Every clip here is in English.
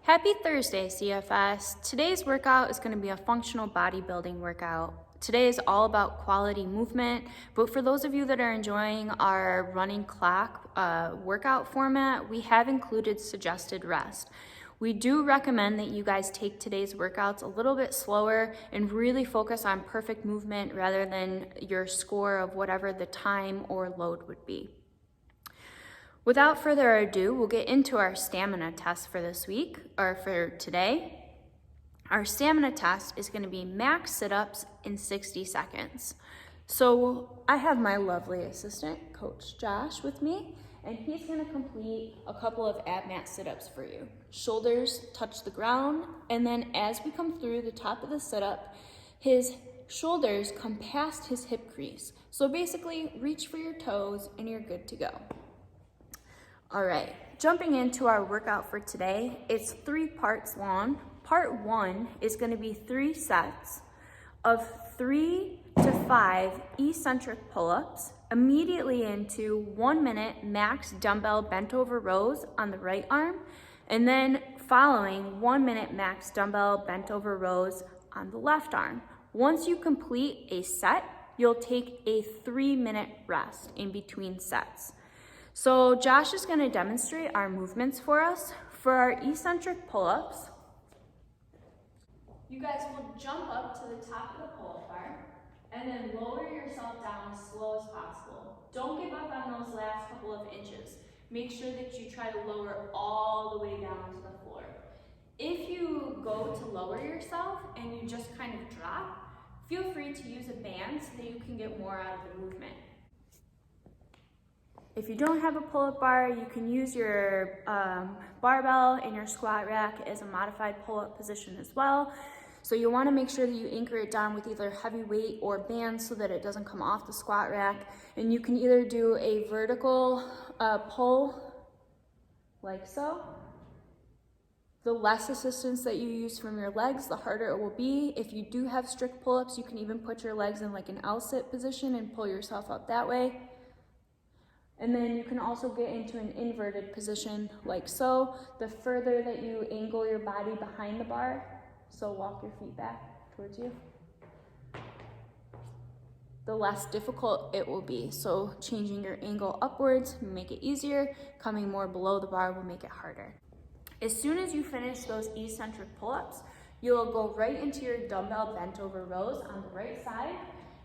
Happy Thursday, CFS. Today's workout is going to be a functional bodybuilding workout. Today is all about quality movement, but for those of you that are enjoying our running clock workout format, we have included suggested rest. We do recommend that you guys take today's workouts a little bit slower and really focus on perfect movement rather than your score of whatever the time or load would be. Without further ado, we'll get into our stamina test for this week, or for today. Our stamina test is going to be max sit-ups in 60 seconds. So I have my lovely assistant, Coach Josh, with me, and he's going to complete a couple of ab mat sit-ups for you. Shoulders touch the ground, and then as we come through the top of the sit-up, his shoulders come past his hip crease. So basically, reach for your toes, and you're good to go. All right, jumping into our workout for today, it's 3 parts long. Part 1 is going to be 3 sets of 3 to 5 eccentric pull-ups immediately into 1 minute max dumbbell bent over rows on the right arm, and then following 1 minute max dumbbell bent over rows on the left arm. Once you complete a set, you'll take a 3-minute rest in between sets. So Josh is going to demonstrate our movements for us. For our eccentric pull-ups, you guys will jump up to the top of the pull-up bar and then lower yourself down as slow as possible. Don't give up on those last couple of inches. Make sure that you try to lower all the way down to the floor. If you go to lower yourself and you just kind of drop, feel free to use a band so that you can get more out of the movement. If you don't have a pull-up bar, you can use your barbell in your squat rack as a modified pull-up position as well. So you want to make sure that you anchor it down with either heavy weight or bands so that it doesn't come off the squat rack. And you can either do a vertical pull like so. The less assistance that you use from your legs, the harder it will be. If you do have strict pull-ups, you can even put your legs in like an L-sit position and pull yourself up that way. And then you can also get into an inverted position like so. The further that you angle your body behind the bar, so walk your feet back towards you, the less difficult it will be. So changing your angle upwards will make it easier. Coming more below the bar will make it harder. As soon as you finish those eccentric pull-ups, you'll go right into your dumbbell bent over rows on the right side.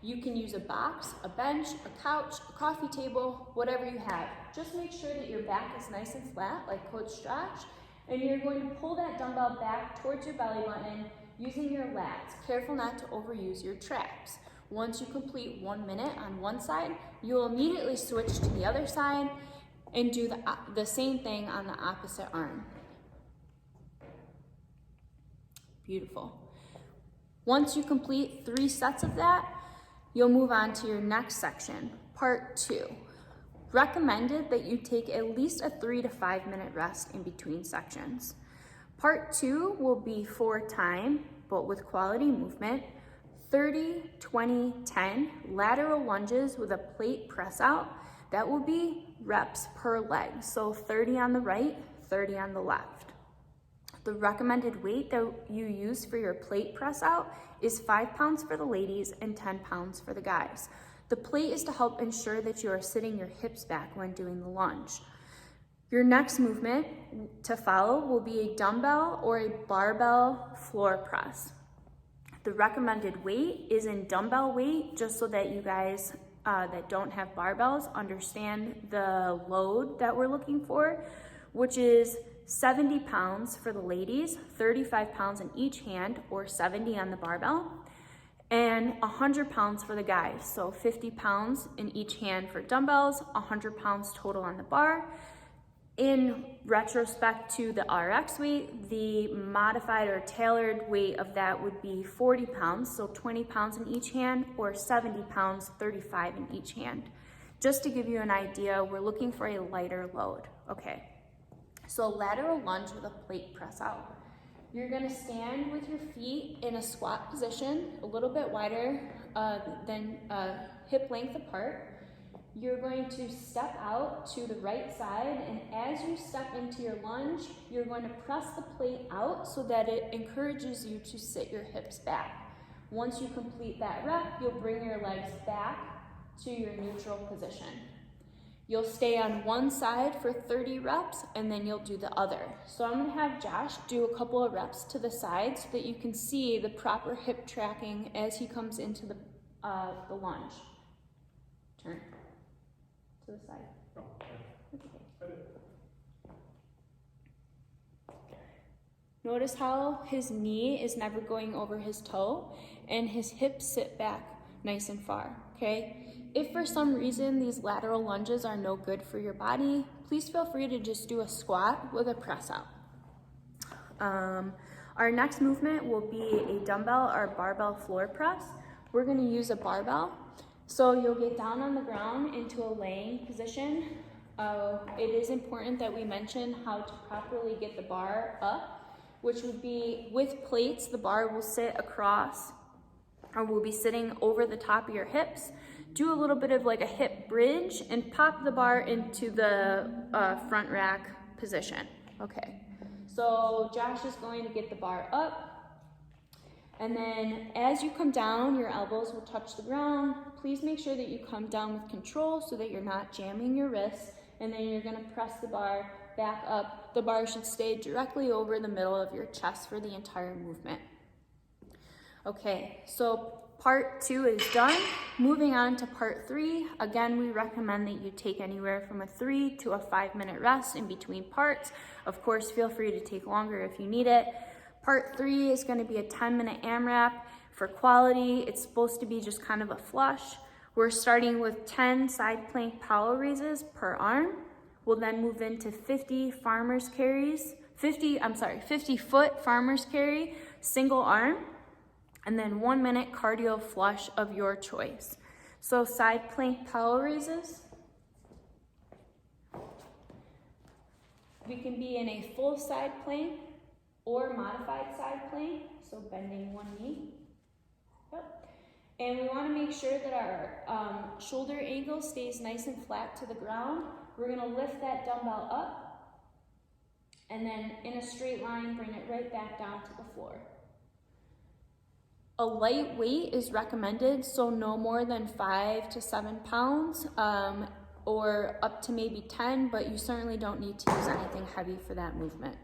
You can use a box, a bench, a couch, a coffee table, whatever you have. Just make sure that your back is nice and flat, like Coach Josh, and you're going to pull that dumbbell back towards your belly button using your lats. Careful not to overuse your traps. Once you complete 1 minute on one side, you'll immediately switch to the other side and do the same thing on the opposite arm. Beautiful. Once you complete 3 sets of that, you'll move on to your next section, part 2. Recommended that you take at least a 3 to 5 minute rest in between sections. Part 2 will be for time, but with quality movement, 30, 20, 10 lateral lunges with a plate press out. That will be reps per leg. So 30 on the right, 30 on the left. The recommended weight that you use for your plate press out is 5 pounds for the ladies and 10 pounds for the guys. The plate is to help ensure that you are sitting your hips back when doing the lunge. Your next movement to follow will be a dumbbell or a barbell floor press. The recommended weight is in dumbbell weight, just so that you guys that don't have barbells understand the load that we're looking for, which is 70 pounds for the ladies, 35 pounds in each hand, or 70 on the barbell, and 100 pounds for the guys. So 50 pounds in each hand for dumbbells, 100 pounds total on the bar. In retrospect to the RX weight, the modified or tailored weight of that would be 40 pounds, so 20 pounds in each hand, or 70 pounds, 35 in each hand. Just to give you an idea, we're looking for a lighter load. Okay. So lateral lunge with a plate press out. You're gonna stand with your feet in a squat position, a little bit wider than hip length apart. you're going to step out to the right side, and as you step into your lunge, you're going to press the plate out so that it encourages you to sit your hips back. Once you complete that rep, you'll bring your legs back to your neutral position. You'll stay on one side for 30 reps, and then you'll do the other. So I'm gonna have Josh do a couple of reps to the side so that you can see the proper hip tracking as he comes into the lunge. Turn to the side. Okay. Notice how his knee is never going over his toe and his hips sit back nice and far, okay? If for some reason these lateral lunges are no good for your body, please feel free to just do a squat with a press out. Our next movement will be a dumbbell or barbell floor press. We're gonna use a barbell. So you'll get down on the ground into a laying position. It is important that we mention how to properly get the bar up, which would be with plates, the bar will sit across or will be sitting over the top of your hips. Do a little bit of like a hip bridge and pop the bar into the front rack position. Okay, so Josh is going to get the bar up. And then as you come down, your elbows will touch the ground. Please make sure that you come down with control so that you're not jamming your wrists. And then you're gonna press the bar back up. The bar should stay directly over the middle of your chest for the entire movement. Okay, so part 2 is done. Moving on to part 3. Again, we recommend that you take anywhere from a 3 to a 5 minute rest in between parts. Of course, feel free to take longer if you need it. Part 3 is going to be a 10-minute AMRAP. For quality, it's supposed to be just kind of a flush. We're starting with 10 side plank power raises per arm. We'll then move into 50 foot farmer's carry, single arm, and then 1 minute cardio flush of your choice. So side plank power raises. We can be in a full side plank or modified side plank, so bending one knee. Yep. And we want to make sure that our shoulder angle stays nice and flat to the ground. We're going to lift that dumbbell up, and then in a straight line, bring it right back down to the floor. A light weight is recommended, so no more than 5 to 7 pounds, or up to maybe 10, but you certainly don't need to use anything heavy for that movement.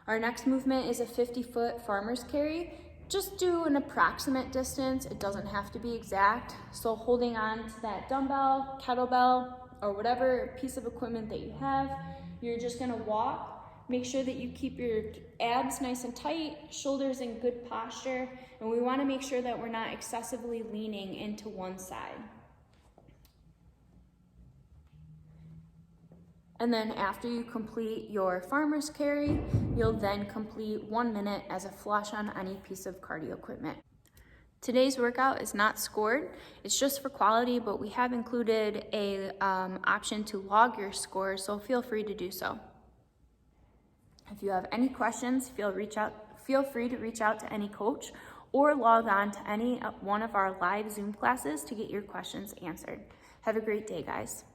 Our next movement is a 50 foot farmer's carry. Just do an approximate distance. It doesn't have to be exact. So holding on to that dumbbell, kettlebell, or whatever piece of equipment that you have, you're just gonna walk. Make sure that you keep your abs nice and tight, shoulders in good posture, and we wanna make sure that we're not excessively leaning into one side. And then after you complete your farmer's carry, you'll then complete 1 minute as a flush on any piece of cardio equipment. Today's workout is not scored, it's just for quality, but we have included a option to log your score, so feel free to do so. If you have any questions, feel free to reach out to any coach or log on to any one of our live Zoom classes to get your questions answered. Have a great day, guys.